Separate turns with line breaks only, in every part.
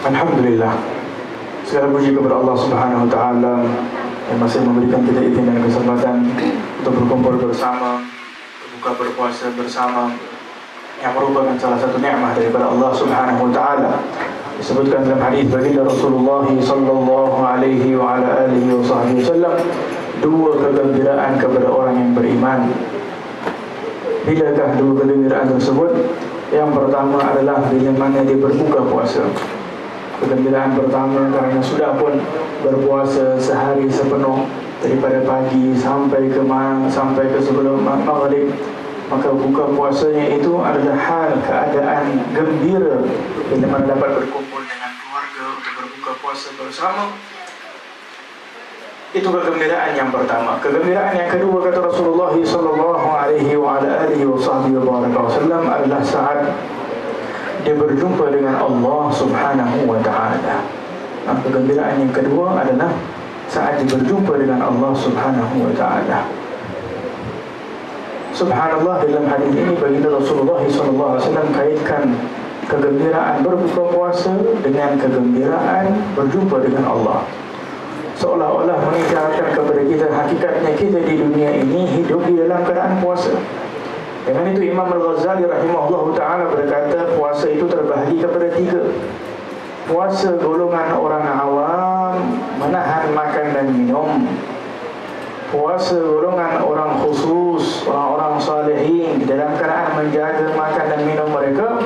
Alhamdulillah, segala puji kepada Allah Subhanahu wa taala yang masih memberikan kita izin dan kesempatan untuk berkumpul bersama, berbuka berpuasa bersama, yang merupakan salah satu nikmat daripada Allah Subhanahu wa taala. Disebutkan dalam hadis baginda Rasulullah sallallahu alaihi wa ala alihi wasallam, dua kegembiraan kepada orang yang beriman. Bilakah dua kegembiraan tersebut? Yang pertama adalah bila mana dia berbuka puasa. Kegembiraan pertama kerana sudah pun berpuasa sehari sepenuh daripada pagi sampai ke sebelum maghrib, maka buka puasanya itu adalah hal keadaan gembira bila mana dapat berkumpul dengan keluarga untuk berbuka puasa bersama. Itu kegembiraan yang pertama. Kegembiraan yang kedua, kata Rasulullah sallallahu alaihi wa ala alihi wasallam, adalah saat dia berjumpa dengan Allah Subhanahu wa taala. Kegembiraan yang kedua adalah saat dia berjumpa dengan Allah Subhanahu wa taala. Subhanallah, dalam hadis ini baginda Rasulullah sallallahu alaihi wasallam kaitkan kegembiraan berbuka puasa dengan kegembiraan berjumpa dengan Allah. Seolah-olah mengingatkan kepada kita hakikatnya kita di dunia ini hidup di dalam keadaan puasa. Dengan itu Imam Al-Ghazali rahimahullah ta'ala berkata, puasa itu terbahagi kepada tiga. Puasa golongan orang awam, menahan makan dan minum. Puasa golongan orang khusus, orang-orang salihin, di dalam keadaan menjaga makan dan minum mereka.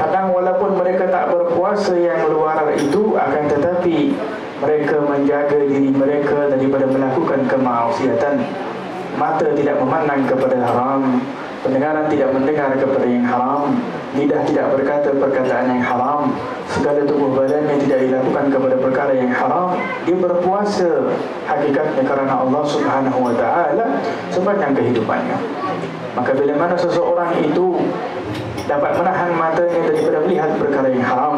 Kadang walaupun mereka tak berpuasa yang luar itu, akan tetapi mereka menjaga diri mereka daripada melakukan kemaksiatan. Mata tidak memandang kepada haram, pendengaran tidak mendengar kepada yang haram, lidah tidak berkata perkataan yang haram, segala tubuh badannya tidak dilakukan kepada perkara yang haram. Dia berpuasa hakikatnya kerana Allah Subhanahu wa taala sepanjang kehidupannya. Maka bila mana seseorang itu dapat menahan matanya daripada melihat perkara yang haram,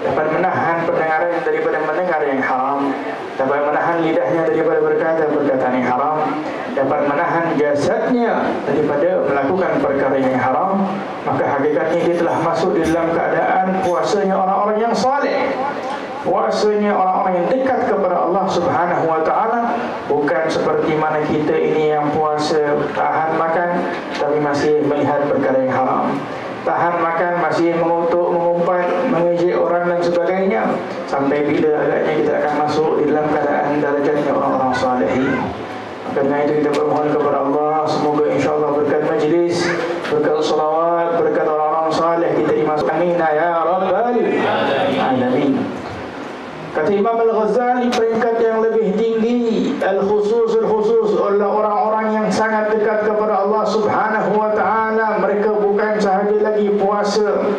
dapat menahan pendengaran daripada mendengar yang haram, dapat menahan lidahnya daripada berkata perkataan yang haram, dapat menahan jasadnya daripada melakukan perkara yang haram, maka hakikatnya dia telah masuk di dalam keadaan puasanya orang-orang yang saleh, puasanya orang-orang yang dekat kepada Allah Subhanahu wa taala. Bukan seperti mana kita ini yang puasa tahan makan tapi masih melihat perkara yang haram, tahan makan masih mengutuk, mengumpat, mengejek orang dan sebagainya. Sampai bila agaknya kita akan masuk di dalam keadaan darajatnya orang-orang salihin. Karena itu kita bermohon kepada Allah, semoga insyaAllah berkat majlis, berkat salawat, berkat orang-orang salih kita dimasukkan. Amin ya Rabbal Alamin. Kata Imam Al-Ghazali, peringkat yang lebih tinggi, al-khusus adalah orang-orang yang sangat dekat kepada Allah Subhanahu wa ta'ala. Mereka bukan sahaja lagi puasa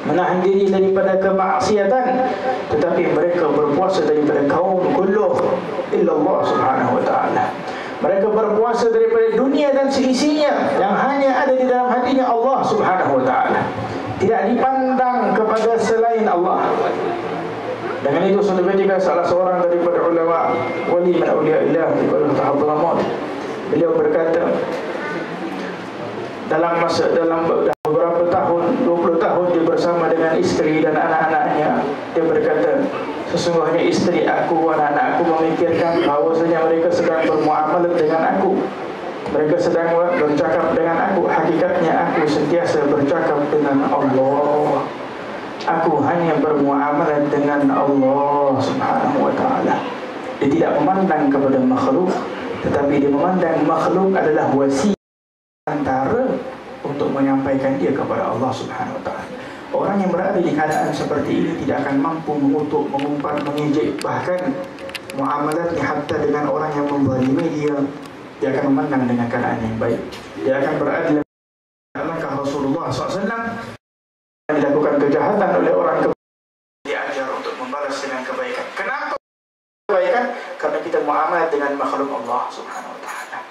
menahan diri daripada kemaksiatan, tetapi mereka berpuasa daripada kaum kulluh illa Allah Subhanahu wa ta'ala. Mereka berpuasa daripada dunia dan seisinya yang hanya ada di dalam hatinya Allah Subhanahu wa ta'ala, tidak dipandang kepada selain Allah. Dengan itu suatu ketika salah seorang daripada ulama wali min awliyaillah daripada Hadramut, beliau berkata, dalam beberapa tahun, 20 tahun dia bersama dengan isteri dan anak-anaknya, dia berkata, sesungguhnya isteri aku, anak-anak aku memikirkan bahawasanya mereka sedang bermuamalah dengan aku, mereka sedang bercakap dengan aku. Hakikatnya aku sentiasa bercakap dengan Allah. Aku hanya bermuamalah dengan Allah Subhanahu wa ta'ala. Dia tidak memandang kepada makhluk, tetapi dia memandang makhluk adalah wasilah antara untuk menyampaikan dia kepada Allah Subhanahu wa ta'ala. Orang yang berada di keadaan seperti ini tidak akan mampu mengutuk, mengumpat, mengejek, bahkan muamalatnya hatta dengan orang yang menzalimi dia akan memandang dengan keadaan yang baik. Dia akan berada dalam langkah Rasulullah SAW. Dilakukan kejahatan oleh orang diajar untuk membalas dengan kebaikan. Kenapa kebaikan? Karena kita muamalah dengan makhluk Allah Subhanahu wa ta'ala.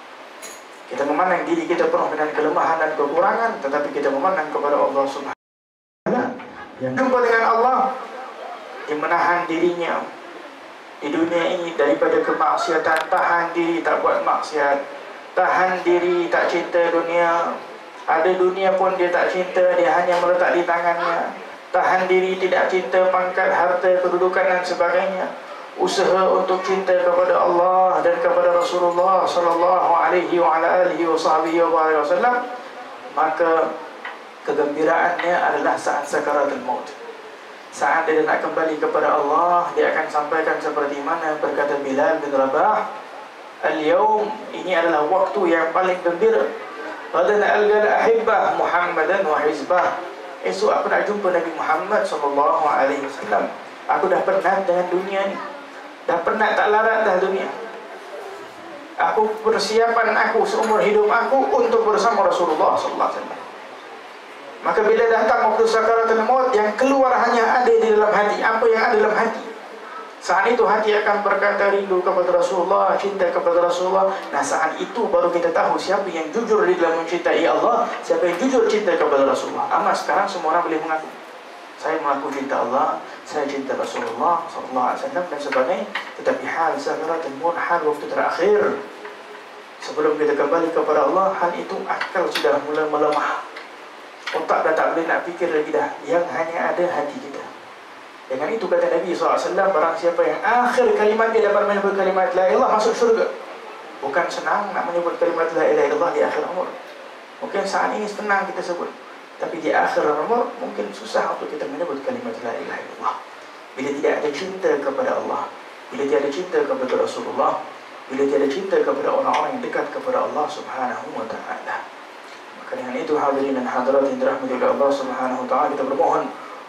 Kita memandang diri kita penuh dengan kelemahan dan kekurangan, tetapi kita memandang kepada Allah Subhanahu wa ta'ala yang jumpa dengan Allah, yang menahan dirinya di dunia ini daripada kemaksiatan, tahan diri tak buat maksiat, tahan diri tak cinta dunia. Ada dunia pun dia tak cinta, dia hanya meletak di tangannya. tahan diri, tidak cinta pangkat, harta, kedudukan dan sebagainya, usaha untuk cinta kepada Allah dan kepada Rasulullah sallallahu alaihi wa ala alihi wasallam, maka kegembiraannya adalah saat sakaratul maut. Saat dia nak kembali kepada Allah, dia akan sampaikan seperti mana berkata Bilal bin Rabah, "Al-yawm," ini adalah waktu yang paling gembira. "Qadan algal ahibbah Muhammadan wa hizbah." Esok aku nak jumpa Nabi Muhammad sallallahu alaihi wasallam. Aku dah penat dengan dunia ni. Dah penat, tak larat dah dunia. Aku persiapan aku seumur hidup aku untuk bersama Rasulullah sallallahu alaihi wasallam. Maka bila datang waktu sakaratul maut, yang keluar hanya ada di dalam hati, apa yang ada dalam hati. Saat itu hati akan berkata rindu kepada Rasulullah, cinta kepada Rasulullah. Nah, saat itu baru kita tahu siapa yang jujur di dalam mencintai Allah, siapa yang jujur cinta kepada Rasulullah. Amat sekarang semua orang boleh mengaku, saya mengaku cinta Allah, saya cinta Rasulullah sallallahu alaihi wasallam dan sebagainya. Tetapi hal sakaratul maut, hal waktu terakhir sebelum kita kembali kepada Allah, hal itu akal sudah mula melemah. Otak dah tak boleh nak fikir lagi dah. Yang hanya ada hati kita. Dengan itu kata Nabi SAW, barang siapa yang akhir kalimat dia dapat menyebut kalimat la ilah, masuk syurga. Bukan senang nak menyebut kalimat la ilaha illallah di akhir umur. Mungkin saat ini senang kita sebut, tapi di akhir umur mungkin susah untuk kita menyebut kalimat la ilaha illallah. Bila tidak ada cinta kepada Allah, bila tidak ada cinta kepada Rasulullah, bila tidak ada cinta kepada orang-orang yang dekat kepada Allah Subhanahu wa ta'ala. Maka dengan itu hadirin dan hadirat yang dirahmati oleh Allah Subhanahu wa ta'ala, kita bermohon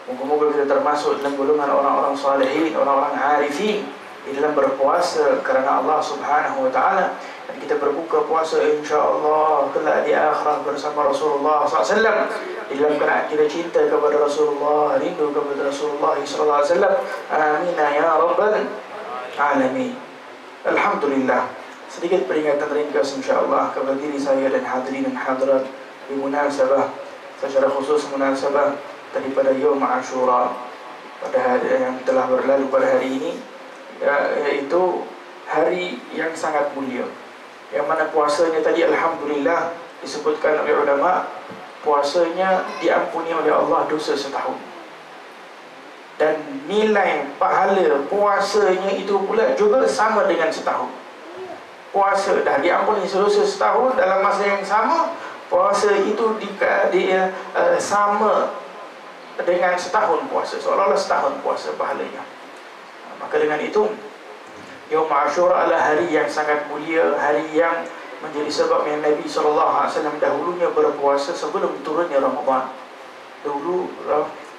moga-moga kita termasuk dalam golongan orang-orang salihin, orang-orang arifin di dalam berpuasa kerana Allah Subhanahu wa ta'ala, dan kita berbuka puasa insya-Allah kelak di akhirat bersama Rasulullah SAW di dalam keadaan kita cinta kepada Rasulullah, rindu kepada Rasulullah sallallahu alaihi wasallam. Amin ya rabbal alamin. Alhamdulillah, sedikit peringatan ringkas insya-Allah kepada diri saya dan hadirin dan hadirat bimunasabah, secara khusus munasabah daripada Yaum Ashura pada hari yang telah berlalu pada hari ini, yaitu hari yang sangat mulia, yang mana puasanya tadi alhamdulillah disebutkan oleh ulama, puasanya diampuni oleh Allah dosa setahun, dan nilai pahala puasanya itu pula juga sama dengan setahun. Puasa dah diampuni dosa setahun, dalam masa yang sama puasa itu sama dengan setahun puasa, seolah-olah setahun puasa pahalanya. Maka dengan itu Yaum Ashura adalah hari yang sangat mulia, hari yang menjadi sebab yang Nabi SAW dahulunya berpuasa sebelum turunnya Ramadan. Dulu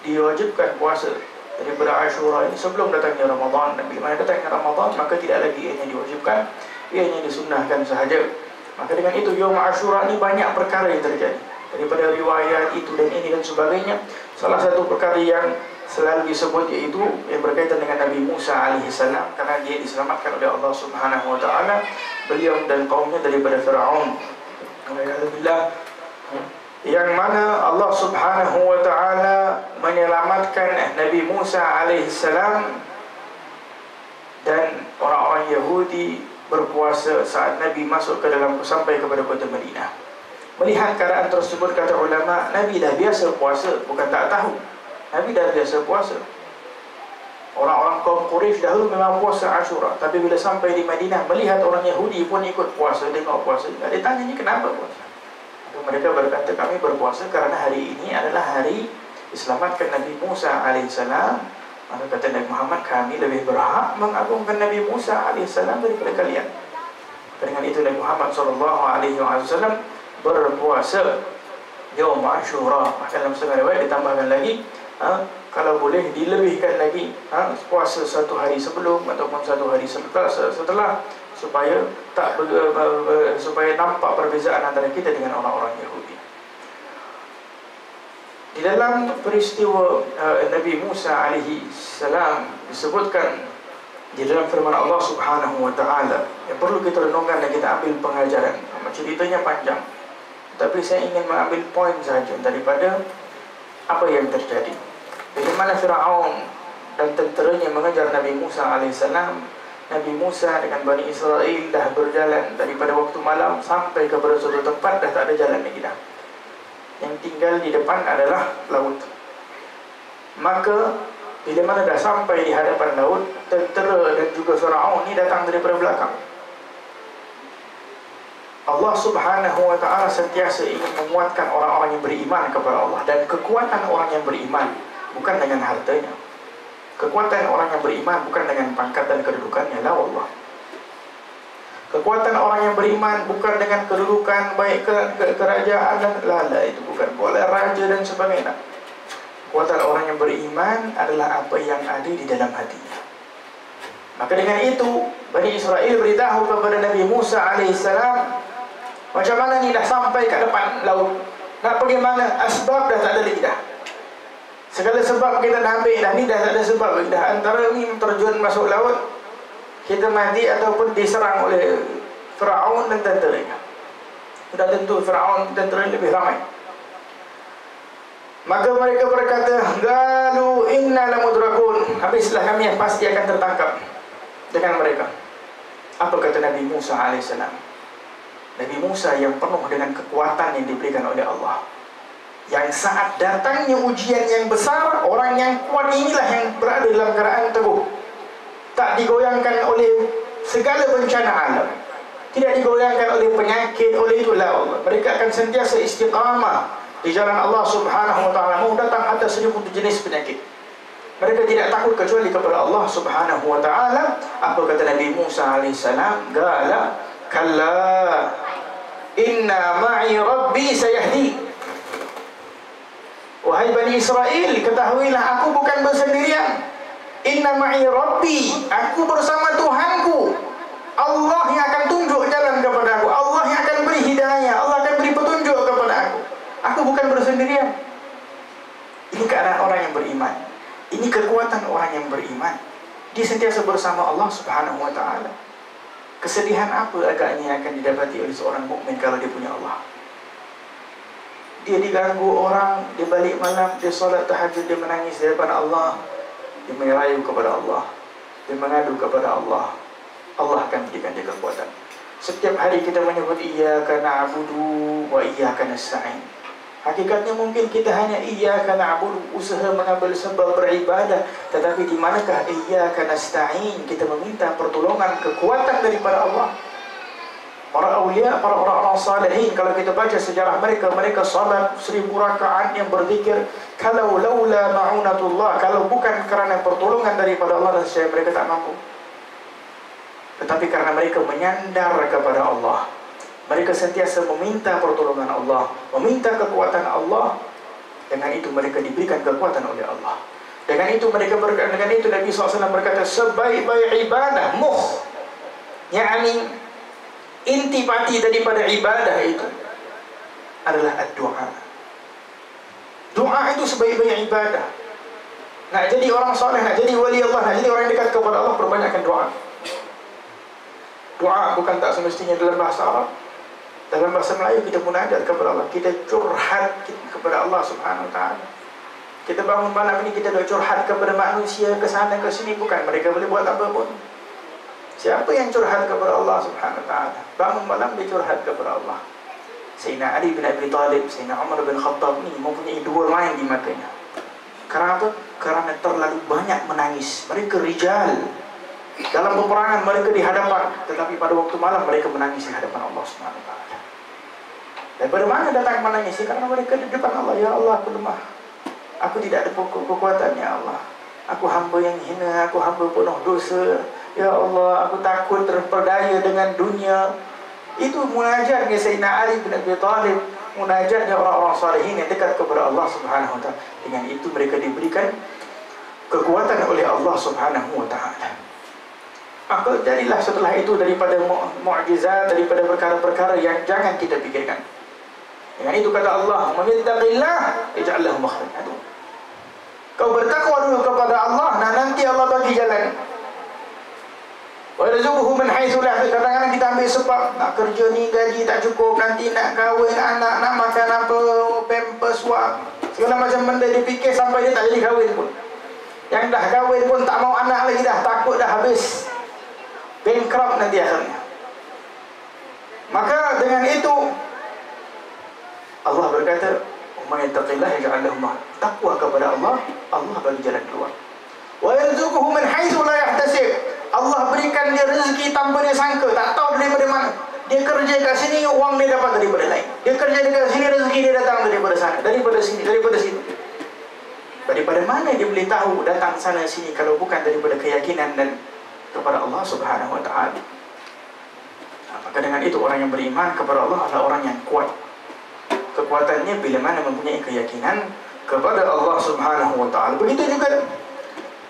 diwajibkan puasa daripada Ashura ini sebelum datangnya Ramadan, dan bila mana datangnya Ramadan maka tidak lagi ianya diwajibkan, ianya disunnahkan sahaja. Maka dengan itu Yaum Ashura ini banyak perkara yang terjadi daripada riwayat itu dan ini dan sebagainya. Salah satu perkara yang selalu disebut yaitu yang berkaitan dengan Nabi Musa alaihissalam, karena dia diselamatkan oleh Allah Subhanahu wa ta'ala, beliau dan kaumnya daripada Fir'aun, yang mana Allah Subhanahu wa ta'ala menyelamatkan Nabi Musa alaihissalam dan orang-orang Yahudi berpuasa saat Nabi masuk ke dalam, sampai kepada kota Madinah. Melihat keadaan tersebut, kata ulama, Nabi dah biasa puasa, bukan tak tahu. Nabi dah biasa puasa. Orang-orang kaum Quraisy dahulu memang puasa Ashura, tapi bila sampai di Madinah melihat orang Yahudi pun ikut puasa, tengok puasa, dia tanya ni kenapa puasa? Maka mereka berkata, kami berpuasa kerana hari ini adalah hari diselamatkan Nabi Musa alaihissalam. Maka kata Nabi Muhammad, kami lebih berhak mengagungkan Nabi Musa alaihissalam daripada kalian. Dengan itu Nabi Muhammad SAW berpuasa Yaum Ashura. Maka dalam setengah riwayat ditambahkan lagi, kalau boleh dilebihkan lagi, puasa satu hari sebelum ataupun satu hari setelah, supaya supaya nampak perbezaan antara kita dengan orang-orang Yahudi. Di dalam peristiwa Nabi Musa alaihi salam disebutkan di dalam firman Allah Subhanahu wa ta'ala yang perlu kita renungkan dan kita ambil pengajaran. Ceritanya panjang, tapi saya ingin mengambil poin saja daripada apa yang terjadi. Bagaimana Fir'aun dan tenteranya mengejar Nabi Musa alaihissalam. Nabi Musa dengan Bani Israel dah berjalan daripada waktu malam sampai kepada suatu tempat, dah tak ada jalan lagi dah. Yang tinggal di depan adalah laut. Maka bila mana dah sampai di hadapan laut, tentera dan juga Firaun ni datang daripada belakang. Allah Subhanahu wa ta'ala sentiasa ingin menguatkan orang-orang yang beriman kepada Allah. Dan kekuatan orang yang beriman bukan dengan hartanya. Kekuatan orang yang beriman bukan dengan pangkat dan kedudukannya, la wallah. Kekuatan orang yang beriman bukan dengan kedudukan, baik kerajaan dan lala, itu bukan boleh raja dan sebagainya. Kekuatan orang yang beriman adalah apa yang ada di dalam hatinya. Maka dengan itu Bani Israel beritahu kepada Nabi Musa alaihissalam, macam mana ni dah sampai kat depan laut, nak pergi mana? Asbab dah tak ada lagi dah. Segala sebab kita dah ambil dah, ni dah tak ada sebab lagi dah. Antara ni terjun masuk laut, kita mati ataupun diserang oleh Firaun dan tenteranya. Sudah tentu Firaun dan tentera lebih ramai. Maka mereka berkata, "Qalu inna lamudrakun." Habislah kami yang pasti akan tertangkap dengan mereka. Apa kata Nabi Musa alaihissalam? Nabi Musa yang penuh dengan kekuatan yang diberikan oleh Allah, yang saat datangnya ujian yang besar, orang yang kuat inilah yang berada dalam keadaan teguh, tak digoyangkan oleh segala bencana alam, tidak digoyangkan oleh penyakit, oleh itulah Allah. Mereka akan sentiasa istiqamah di jalan Allah Subhanahu wa ta'ala. Mau datang atas 1000 jenis penyakit, mereka tidak takut kecuali kepada Allah Subhanahu wa ta'ala. Apa kata Nabi Musa alaihissalam? Qala kalla inna ma'i rabbi sayahdi. Wahai Bani Israel, ketahuilah aku bukan bersendirian. Inna ma'i rabbi, aku bersama Tuhanku. Allah yang akan tunjuk jalan kepada aku, Allah yang akan beri hidayah, Allah akan beri petunjuk kepada aku. Aku bukan bersendirian. Ini keadaan orang yang beriman. Ini kekuatan orang yang beriman. Dia sentiasa bersama Allah Subhanahu wa ta'ala. Kesedihan apa agaknya akan didapati oleh seorang mukmin kalau dia punya Allah? Dia diganggu orang, dia balik malam, dia solat tahajud, dia menangis di hadapan Allah, dia merayu kepada Allah, dia mengadu kepada Allah. Allah akan berikan dia kekuatan. Setiap hari kita menyebut iyyaka na'budu wa iyyaka nasta'in. Hakikatnya mungkin kita hanya iyyaka na'budu, usaha mengambil sebab beribadah, tetapi di manakah iyyaka nasta'in, kita meminta pertolongan, kekuatan daripada Allah. Para awliya, para orang-orang salihin, kalau kita baca sejarah mereka, mereka salat 1000 rakaat yang berzikir. Kalau laula ma'unatullah, kalau bukan kerana pertolongan daripada Allah, dan mereka tak mampu. Tetapi karena mereka menyandar kepada Allah, mereka sentiasa meminta pertolongan Allah, meminta kekuatan Allah. Dengan itu mereka diberikan kekuatan oleh Allah. Dengan itu mereka dengan itu Nabi SAW berkata, sebaik-baik ibadah, yakni intipati daripada ibadah itu adalah doa. Doa itu sebaik-baik ibadah. Nak jadi orang soleh, nak jadi wali Allah, nak jadi orang yang dekat kepada Allah, perbanyakkan doa. Doa bukan tak semestinya dalam bahasa Arab. Dalam bahasa Melayu kita munajat kepada Allah, kita curhat kepada Allah Subhanahu wa ta'ala. Kita bangun malam ini, kita dah curhat kepada manusia, ke sana ke sini, bukan mereka boleh buat apa pun. Siapa yang curhat kepada Allah Subhanahu wa ta'ala? Bangun malam dia curhat kepada Allah. Sayyidina Ali bin Abi Talib, Sayyidina Umar bin Khattab ni mempunyai dua lain di matanya. Kerana apa? Kerana terlalu banyak menangis. Mereka rijal. Dalam peperangan mereka di hadapan, tetapi pada waktu malam mereka menangis di hadapan Allah Subhanahu wa ta'ala. Daripada mana datang menangis? Karena mereka di depan Allah. Ya Allah, aku lemah, aku tidak ada kekuatan. Ya Allah, aku hamba yang hina, aku hamba penuh dosa. Ya Allah, aku takut terperdaya dengan dunia. Itu munajatnya Sayyidina Ali bin Abi Talib, munajatnya orang-orang salihin yang dekat kepada Allah Subhanahu wa ta'ala. Dengan itu mereka diberikan kekuatan oleh Allah Subhanahu wa ta'ala. Maka jadilah setelah itu daripada mu'jizat, daripada perkara-perkara yang jangan kita fikirkan. Dengan itu kata Allah, "Mattaqillah ij'al lahu makhraja." Kau bertakwa dulu kepada Allah, nah nanti Allah bagi jalan. Wa yarzuquhu min haitsu la yahtasib. Kadang-kadang kita ambil sebab nak kerja ni gaji tak cukup, nanti nak kahwin anak, nak makan apa, pampers, wak, segala macam benda dipikir sampai dia tak jadi kahwin pun. Yang dah kahwin pun tak mau anak lagi dah, takut dah habis, bankrupt nanti akhirnya. Maka dengan itu Allah berkata, Man yattaqillah yaj'al lahu taqwa kepada Allah, Allah bagi jalan keluar. Wa yarzuquhu min haitsu la yahtasib. Allah berikan dia rezeki tanpa dia sangka, tak tahu daripada mana. Dia kerja kat sini, wang dia dapat daripada lain. Dia kerja dekat sini, rezeki dia datang daripada sana, daripada sini, daripada situ. Daripada mana dia boleh tahu datang sana sini kalau bukan daripada keyakinan dan kepada Allah Subhanahu wa taala. Maka dengan itu orang yang beriman kepada Allah adalah orang yang kuat. Kekuatannya bila mana mempunyai keyakinan kepada Allah Subhanahu wa taala. Begitu juga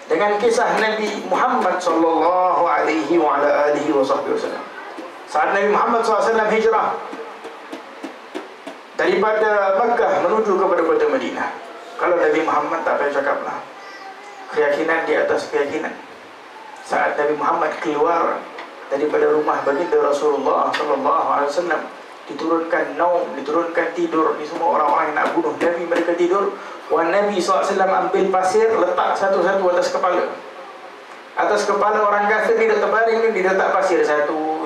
dengan kisah Nabi Muhammad sallallahu alaihi wa ala alihi wasallam. Saat Nabi Muhammad SAW hijrah daripada Makkah menuju kepada kota Madinah. Kalau Nabi Muhammad tak payah cakap lah, keyakinan di atas keyakinan. Saat Nabi Muhammad keluar daripada rumah baginda Rasulullah SAW, diturunkan naum, diturunkan tidur. Ini semua orang-orang yang nak bunuh Nabi, mereka tidur. Wan Nabi SAW ambil pasir, letak satu-satu atas kepala. Atas kepala orang kafir ni dah terbaring ni, dia letak pasir satu.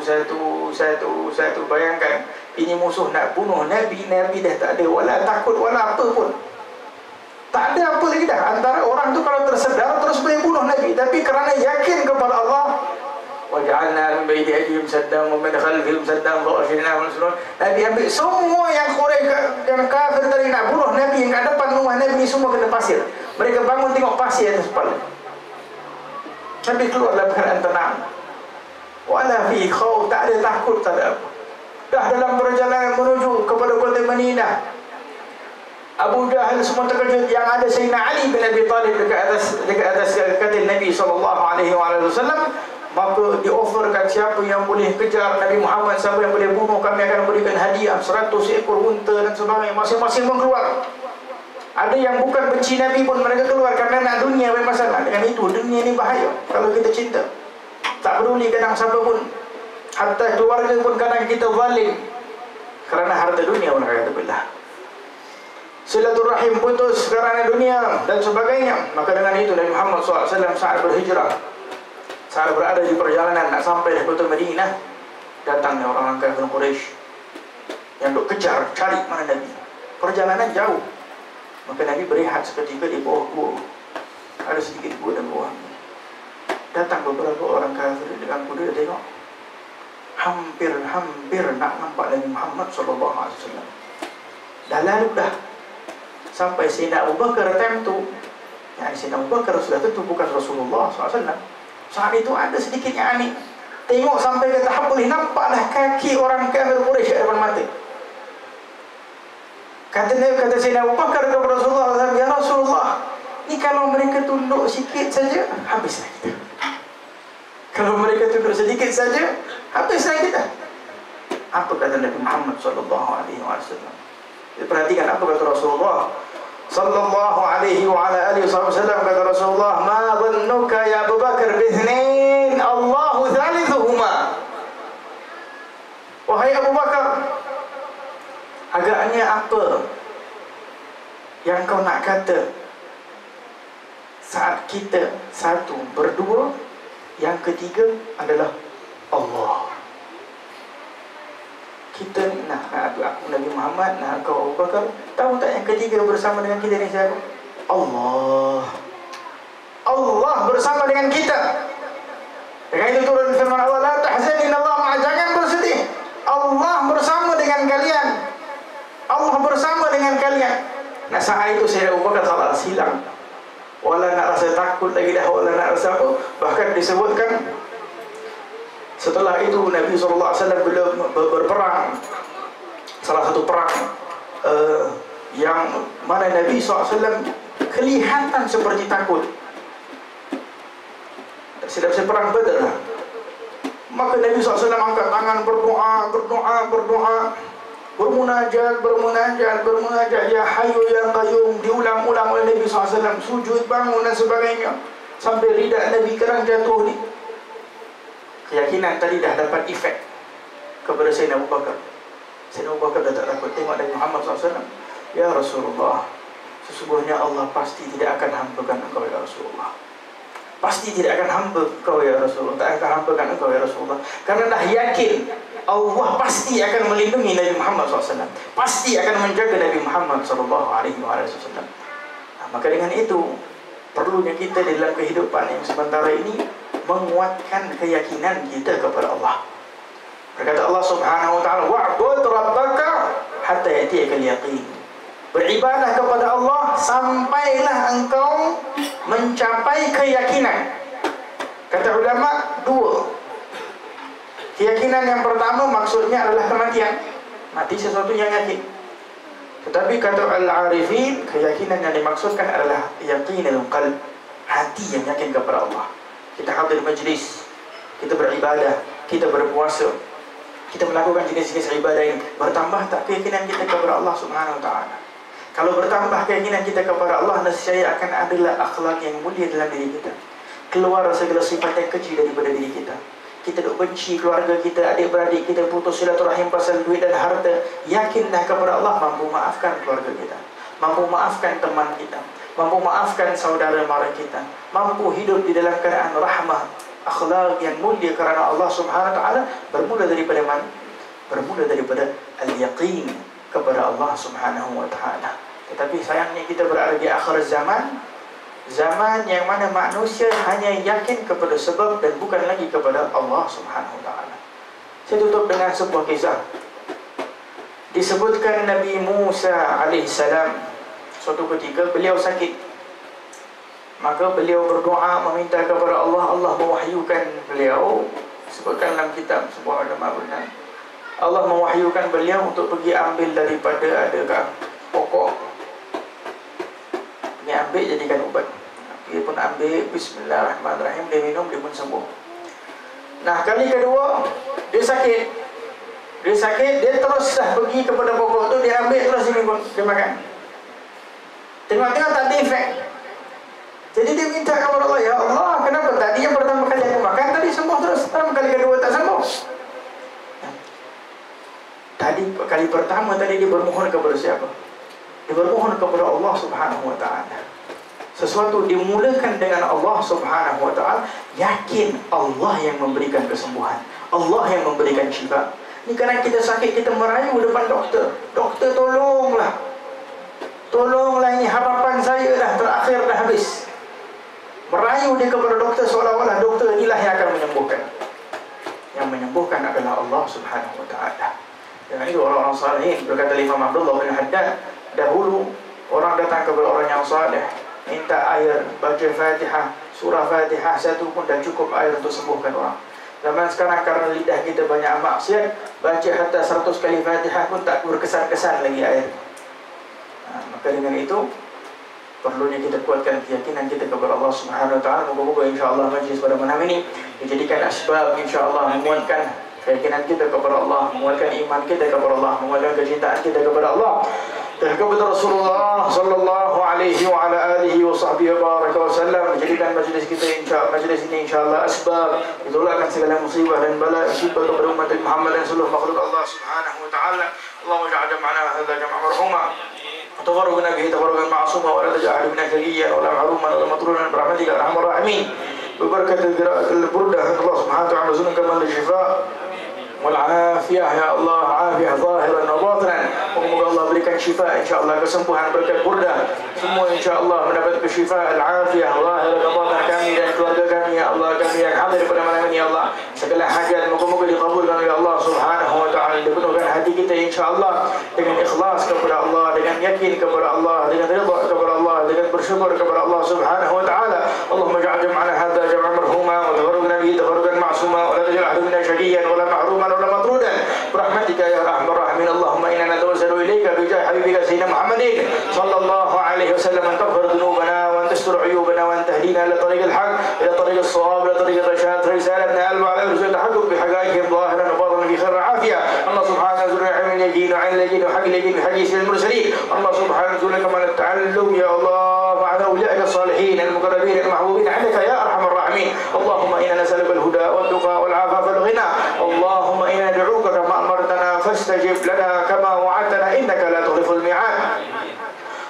Bayangkan, ini musuh nak bunuh Nabi, Nabi dah tak ada wala takut wala apa pun. Tak ada apa lagi dah. Antara orang tu kalau tersedar terus boleh bunuh Nabi, tapi kerana yakin kepada Allah, waj'alna min baini aydihim saddan wa min khalfihim saddan wa aghshayna al-sunun. Nabi ambil semua yang Quraisy yang kafir tadi nak bunuh Nabi, yang kat depan rumah Nabi ni semua kena pasir. Mereka bangun tengok pasir atas kepala. Nabi keluar dalam keadaan tenang. Wala fi khawf, tak ada takut, tak ada apa. Dah dalam perjalanan menuju kepada kota Madinah, Abu Jahal semua terkejut. Yang ada Sayyidina Ali bin Abi Talib dekat atas katil Nabi SAW. Maka diofferkan siapa yang boleh kejar Nabi Muhammad, siapa yang boleh bunuh, kami akan berikan hadiah 100 ekor unta dan sebagainya. Masing-masing pun keluar. Ada yang bukan benci Nabi pun mereka keluar kerana nak dunia bermasalah. Dengan itu dunia ni bahaya kalau kita cinta. Tak peduli kadang siapa pun, hatta keluarga pun kadang kita zalim kerana harta dunia. Walhamdulillah, silaturahim putus kerana dunia dan sebagainya. Maka dengan itu Nabi Muhammad SAW saat berhijrah, saat berada di perjalanan nak sampai di kota Madinah, datangnya orang-orang kafir Quraisy yang duk kejar cari mana Nabi. Perjalanan jauh, maka Nabi berehat seketika di bawah gua. Ada sedikit gua dan bawah. Datang beberapa orang kafir dengan kuda, tengok hampir nak nampak Nabi Muhammad SAW. Dah lalu dah sampai Sayyidina Abu Bakar time tu. Yang Sayyidina Abu Bakar sudah tentu bukan Rasulullah SAW. Saat itu ada sedikit yang aneh. Tengok sampai ke tahap boleh nampaklah kaki orang kafir Quraisy depan mata. Kata Sayyidina Abu Bakar kepada Rasulullah SAW, ya Rasulullah, ni kalau mereka tunduk sikit saja, habislah kita. Kalau mereka tunduk sedikit saja, habislah kita. Apa kata Nabi Muhammad SAW? Perhatikan apa kata Rasulullah sallallahu alaihi wa ala alihi wasallam. Kata Rasulullah, ma dhannuka ya Abu Bakar bithnain Allahu thalithuhuma. Wahai Abu Bakar, agaknya apa yang kau nak kata saat kita satu berdua, yang ketiga adalah Allah. Kita nak aku Nabi Muhammad, nak kau Abu Bakar. Tahu tak yang ketiga bersama dengan kita ni siapa? Allah. Allah bersama dengan kita. Dengan itu turun firman Allah, la tahzan innallaha ma'a, jangan bersedih, Allah bersama dengan kalian. Allah bersama dengan kalian. Nah saat itu saya Abu Bakar salah silang. Wala nak rasa takut lagi dah, wala nak rasa apa. Bahkan disebutkan setelah itu Nabi SAW bila berperang, salah satu perang yang mana Nabi SAW kelihatan seperti takut. Sedap perang Badar lah. Maka Nabi SAW angkat tangan berdoa, bermunajat, ya Hayyu ya Qayyum, diulang-ulang oleh Nabi SAW, sujud, bangun dan sebagainya, sampai lidah Nabi kerang jatuh ni. Keyakinan tadi dah dapat efek kepada Sayyidina Abu Bakar. Sayyidina Abu Bakar dah tak takut. Tengok Nabi Muhammad SAW, ya Rasulullah, sesungguhnya Allah pasti tidak akan hampakan engkau ya Rasulullah. Pasti tidak akan hamba engkau ya Rasulullah. Tak akan hampakan engkau ya Rasulullah. Karena dah yakin Allah pasti akan melindungi Nabi Muhammad SAW, pasti akan menjaga Nabi Muhammad SAW. Maka dengan itu perlunya kita dalam kehidupan yang sementara ini menguatkan keyakinan kita kepada Allah. Berkata Allah Subhanahu wa taala, wa'bud rabbaka hatta ya'tiyakal yaqin. Beribadah kepada Allah sampailah engkau mencapai keyakinan. Kata ulama, dua. Keyakinan yang pertama maksudnya adalah kematian. Mati sesuatu yang yakin. Tetapi kata al-arifin, keyakinan yang dimaksudkan adalah yaqinul qalb, hati yang yakin kepada Allah. Kita hadir majlis, kita beribadah, kita berpuasa, kita melakukan jenis-jenis ibadah ini, bertambah tak keyakinan kita kepada Allah Subhanahu wa taala? Kalau bertambah keyakinan kita kepada Allah, nescaya akan adalah akhlak yang mulia dalam diri kita. Keluar segala sifat yang keji daripada diri kita. Kita duk benci keluarga kita, adik-beradik kita, putus silaturahim pasal duit dan harta. Yakinlah kepada Allah mampu maafkan keluarga kita, mampu maafkan teman kita, mampu maafkan saudara mara kita, mampu hidup di dalam keadaan rahmah, akhlak yang mulia kerana Allah Subhanahu wa taala. Bermula daripada mana? Bermula daripada al-yaqin kepada Allah Subhanahu wa taala. Tetapi sayangnya kita berada di akhir zaman, zaman yang mana manusia hanya yakin kepada sebab dan bukan lagi kepada Allah Subhanahu wa taala. Saya tutup dengan sebuah kisah. Disebutkan Nabi Musa alaihissalam, suatu ketika beliau sakit. Maka beliau berdoa meminta kepada Allah, Allah mewahyukan beliau. Sebutkan dalam kitab sebuah ulama benar, Allah mewahyukan beliau untuk pergi ambil daripada adakah pokok, dia ambil jadikan ubat. Dia pun ambil, bismillahirrahmanirrahim, dia minum, dia pun sembuh. Nah, kali kedua dia sakit. Dia sakit, dia teruslah pergi kepada pokok tu, dia ambil terus dia minum, dia makan. Tengok-tengok tak ada efek. Jadi dia minta kepada Allah, ya Allah, kenapa tadi yang pertama kali aku makan tadi sembuh terus, kenapa kali kedua tak sembuh? Tadi kali pertama tadi dia bermohon kepada siapa? Dia bermohon kepada Allah Subhanahu wa taala. Sesuatu dimulakan dengan Allah Subhanahu wa taala, yakin Allah yang memberikan kesembuhan, Allah yang memberikan syifa. Ini kadang kita sakit, kita merayu depan doktor. Doktor tolonglah. Tolonglah, ini harapan saya dah terakhir, dah habis. Merayu dia kepada doktor seolah-olah doktor inilah yang akan menyembuhkan. Yang menyembuhkan adalah Allah Subhanahu wa taala. Dengan itu orang-orang saleh, berkata Imam Abdullah bin Haddad, dahulu orang datang kepada orang yang saleh, minta air, baca Fatihah, surah Fatihah satu pun dah cukup air untuk sembuhkan orang. Zaman sekarang karena lidah kita banyak maksiat, baca hatta 100 kali Fatihah pun tak berkesan-kesan lagi air. Maka dengan itu perlunya kita kuatkan keyakinan kita kepada Allah Subhanahu wa taala. Moga-moga insya-Allah majlis pada malam ini dijadikan asbab insya-Allah menguatkan keyakinan kita kepada Allah, menguatkan iman kita kepada Allah, menguatkan kecintaan kita kepada Allah dan kepada Rasulullah sallallahu alaihi wa ala alihi wa sahbihi wa baraka wasallam. Menjadikan majlis kita majlis ini insyaallah asbab ditolakkan segala musibah dan bala musibah kepada umat Muhammad dan seluruh makhluk Allah Subhanahu wa taala. Allahumma ja'al jam'ana hadza jam'an marhuma وتفرقنا به تفرقا معصوما ولا تجعل منا شقيا ولا محروما ولا مطرودا برحمتك يا ارحم الراحمين. ببركة قراءة البردة الله سبحانه وتعالى رزقنا كمال الشفاء والعافية يا الله، عافية ظاهرا وباطنا. Semoga Allah berikan syifa insyaallah, kesembuhan berkat burda. Semua insyaallah mendapat syifa al-afiyah zahir dan batin kami dan keluarga kami ya Allah, kami yang hadir pada malam ini ya Allah. Segala hajat moga-moga dikabulkan oleh Allah Subhanahu wa taala. Dipenuhkan hati kita insyaallah dengan ikhlas kepada Allah, dengan yakin kepada Allah, dengan ridha kepada Allah, dengan bersyukur kepada Allah Subhanahu wa taala. Allahumma ja'al jam'ana hadza jam'an marhuma wa tafarraqna bihi tafarruqan ma'suma wa la taj'al minna shaqiyyan wa la mahruman wa la matrudan birahmatika ya arhamar rahimin. Allahumma inna natawassalu ilayka bi jahi habibika sayyidina Muhammadin sallallahu alaihi wasallam an taghfir dhunubana wa an tastur uyubana wa an tahdina ila tariqil haqq ila tariqis shawab ila tariqir rasyad risalatna al-wa'ala al-tahaqquk bi haqaiqihim zahiran wa batinan bi khair afiyah. Allah subhanahu wa ta'ala min yajin wa an yajin wa haqq yajin bi hadis al-mursalin. Allah subhanahu wa ta'ala kamal at-ta'allum ya Allah ma'ana awliyaika as-salihin al-muqarrabin al-mahbubin 'indaka ya arhamar rahimin. Allahumma inna nas'aluka al-huda wal-tuqa wal-'afafa wal-ghina. Allahumma inna nad'uka kama amartana fastajib lana kama wa'adtana innaka la tukhliful mi'ad.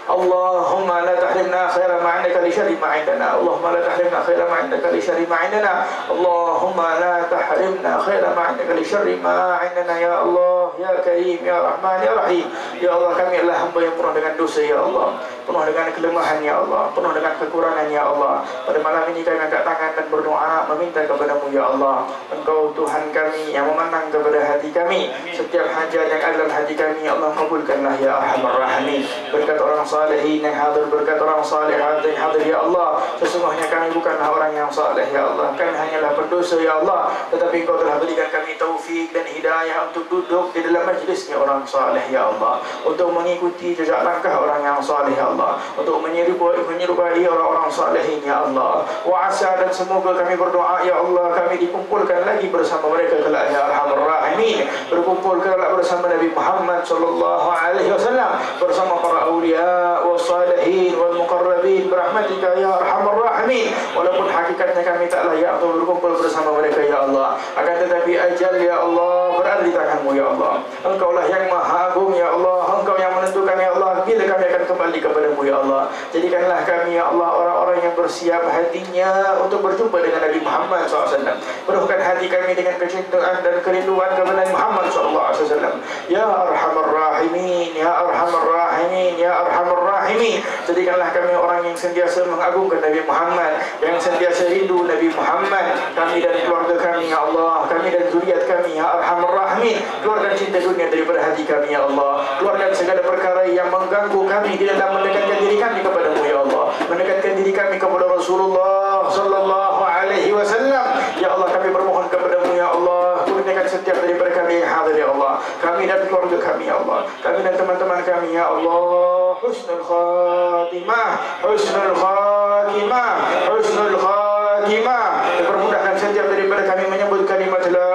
اللهم لا تحرمنا خير ما عندك لشر ما عندنا اللهم لا تحرمنا خير ما عندك لشر ما عندنا اللهم لا تحرمنا خير ما عندك لشر ما عندنا ya Allah ya Karim ya Rahman ya Rahim ya Allah kami adalah hamba yang penuh dengan dosa ya Allah penuh dengan kelemahan ya Allah penuh dengan kekurangan ya Allah pada malam ini kami angkat tangan dan berdoa meminta kepadamu ya Allah Engkau Tuhan kami yang memandang kepada hati kami setiap hajat yang ada dalam hati kami ya Allah kabulkanlah ya Arhamar Rahimin berkat orang salihin yang hadir berkat orang salihat yang hadir ya Allah sesungguhnya kami bukanlah orang yang saleh ya Allah kami hanyalah pendosa ya Allah tetapi Engkau telah berikan kami taufik dan hidayah untuk duduk di dalam majlisnya orang saleh ya Allah untuk mengikuti jejak langkah orang yang saleh ya Allah untuk menyerupai orang-orang salihin ya Allah wa asa dan semoga kami berdoa ya Allah kami dikumpulkan lagi bersama mereka kelak ya Arhamar Rahimin berkumpul kelak bersama Nabi Muhammad sallallahu alaihi wasallam bersama para aulia wassalihin wal muqarrabin birahmatika ya Arhamar Rahimin walaupun hakikatnya kami tak layak untuk berkumpul bersama mereka ya Allah akan tetapi ajal ya Allah berada di tanganmu ya Allah Engkaulah yang maha agung ya Allah Engkau yang menentukan ya Allah bila kami akan kembali kepadamu ya Allah jadikanlah kami ya Allah orang-orang yang bersiap hatinya untuk berjumpa dengan Nabi Muhammad SAW penuhkan hati kami dengan kecintaan dan kerinduan kepada Nabi Muhammad SAW ya Arhamar Rahimin ya Arhamar Rahimin ya Arhamar Rahimin jadikanlah kami orang yang sentiasa mengagungkan Nabi Muhammad yang sentiasa rindu Nabi Muhammad kami dan keluarga kami ya Allah kami dan zuriat kami ya Arhamar Rahimin keluarkan cinta dunia daripada hati kami ya Allah keluarkan segala perkara yang mengganggu kami di dalam mendekatkan diri kami kepadamu ya Allah mendekatkan diri kami kepada Rasulullah sallallahu alaihi wasallam ya Allah kami bermohon kepadamu ya Allah kurniakan setiap daripada kami yang hadir ya Allah kami dan keluarga kami ya Allah kami dan teman-teman kami ya Allah husnul khatimah husnul khatimah husnul khatimah dipermudahkan setiap daripada kami menyebut kalimat la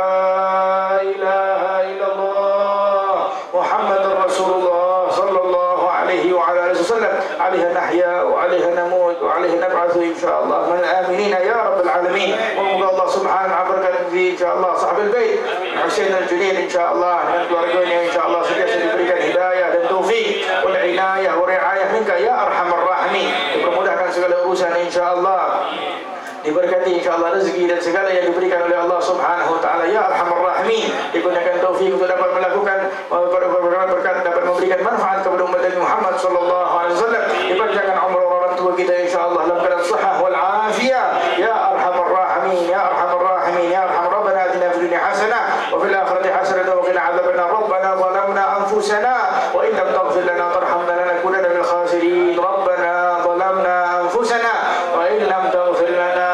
ilaha illallah Muhammadur Rasulullah sallallahu alaihi wa ala alihi wasallam alaiha nahya wa alaiha namut wa alaiha nab'athu insyaallah min aminin ya rabbal alamin wa Allah subhanahu wa ta'ala fi insyaallah sahabat bait Husain al-Junaid insyaallah dan keluarganya insyaallah sentiasa diberikan hidayah dan taufik wal inayah wa riayah minka ya Arhamar Rahimin dipermudahkan segala urusan insyaallah diberkati insyaallah rezeki dan segala yang diberikan oleh Allah Subhanahu wa taala ya Arhamar Rahimin digunakan taufik untuk dapat melakukan perkara-perkara dapat memberikan manfaat kepada umat Nabi Muhammad sallallahu alaihi wasallam dipanjangkan umur orang tua kita insyaallah dalam keadaan sihah wal afiyah ya Arhamar Rahimin ya Arhamar Rahimin ya Arhamar Rabbana atina fid dunya hasanah wa fil akhirati hasanah wa qina adzabannar rabbana zalamna anfusana wa in lam taghfir lana tarhamna lanakunanna minal khasirin rabbana zalamna anfusana wa in lam taghfir lana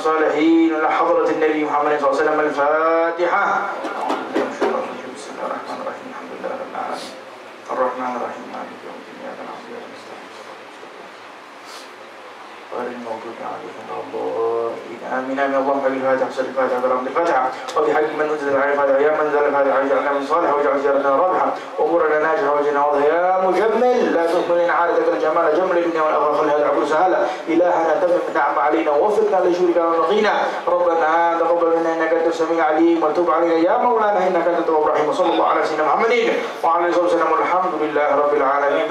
الصالحين إلى حضرة النبي محمد صلى الله عليه وسلم الفاتحة بسم الله الرحمن الرحيم الحمد لله رب العالمين الرحمن الرحيم مالك يوم الدين إياك نعبد وإياك نستعين غير المغضوب عليهم ولا الضالين آمين آمين اللهم بارك الفاتحة وسلم الفاتحة برحمة الفاتحة وبحق من نزل على الفاتحة يا من زال الفاتحة واجعلنا من صالح واجعل زيارتنا رابحة أمورنا ناجحة وجنا واضحة يا مجمل لا تهملنا عادتك الجمال جمل الدنيا والآخرة خلها العبد سهلا إلهنا تمم النعم علينا ووفقنا لشرك ونقينا ربنا تقبل منا إنك أنت السميع العليم وتب علينا يا مولانا إنك أنت التواب الرحيم وصلى الله على سيدنا محمد وعلى آله وصحبه وسلم والحمد لله رب العالمين.